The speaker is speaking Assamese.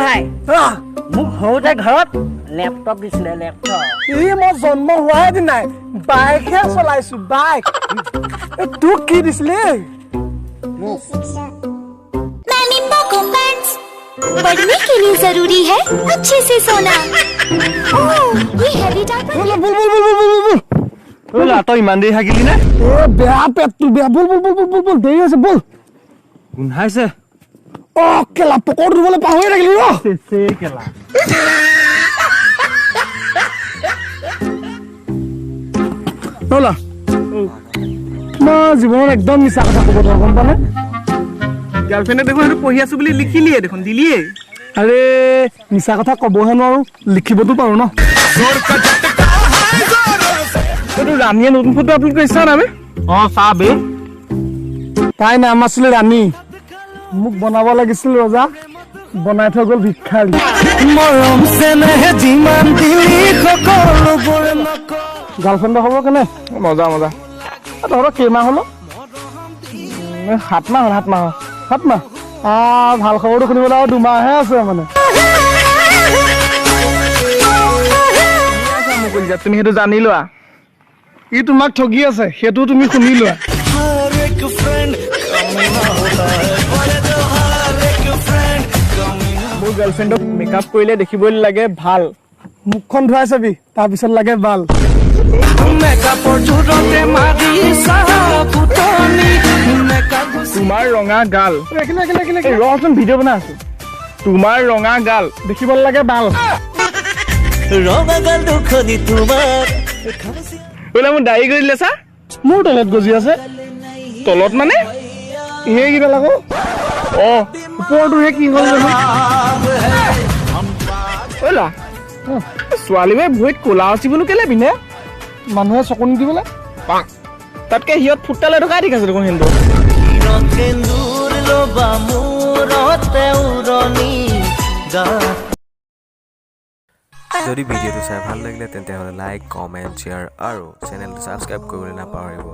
ভাই মোক সৰুতে ঘৰত লেপটপ দিছিলে লেপটপ মই জন্ম হোৱাহে দিন নাই বাইকহে চলাইছো বাইক তোক কি দিছিলে पढ़ने के लिए जरूरी है अच्छे से सोना ये हैवी डायपर बोल तই ইমান দেৰি হাগিলি নে বেয়া পেটটো বেয়া বল দেৰি আছে বল গোন্ধাইছে কেলা পকৰ ধুবলৈ পাহৰি থাকিলি কেলা বলা মই জীৱনত একদম মিছা কথা ক'ব নোৱাৰো গম পানে গাৰ্লফ্ৰেণ্ডে দেখোন সেইটো পঢ়ি আছো বুলি লিখিলিয়ে দেখোন দিলিয়ে আৰে মিছা কথা ক'বহে নোৱাৰো লিখিবতো পাৰো ন এইটো ৰাণীয়ে নতুন ফটো আপলোড কৰিছা না চাবে তাই নাম আছিলে ৰাণী মোক বনাব লাগিছিল ৰজা বনাই থৈ গ'ল ভিক্ষাৰী মৰম চেনেহে যিমান দিলি সকলোবোৰে গাৰ্লফ্ৰেণ্ড হ'ব কেনে মজা তহঁতৰ কেইমাহ হলো 7 মাহ ভাল খবৰটো শুনিবলৈ আৰু 2 মাহহে আছে মানে তুমি সেইটো জানি লোৱা ই তোমাক ঠগি আছে সেইটো তুমি শুনি লোৱা মোৰ গাৰ্লফ্ৰেণ্ডক মেকআপ কৰিলে দেখিবলৈ লাগে ভাল মুখখন ধুৱাই চাবি তাৰপিছত লাগে ভাল তোমাৰ ৰঙা গাল ৰচোন ভিডিঅ' বনাই আছো তোমাৰ ৰঙা গাল দেখিবলৈ লাগে ভাল বোলে মোৰ দাড়ি কৰি দিলে চা মোৰ তলত গজি আছে তলত মানে সেই কিবা লাগো ওপৰটোহে কি হ'ল ছোৱালীৱে ভৰিত ক'লা আছিবনো কেলে পিন্ধে মানুহে চকু নিদিবলৈ তাতকে সিহঁত ফুটালে ঢুকাই ঠিক আছে দেখোন সিহঁতৰ যদি ভিডিঅ'টো চাই ভাল লাগিলে তেন্তে হ'লে লাইক কমেণ্ট শ্বেয়াৰ আৰু চেনেলটো ছাবস্ক্ৰাইব কৰিবলৈ নাপাহৰিব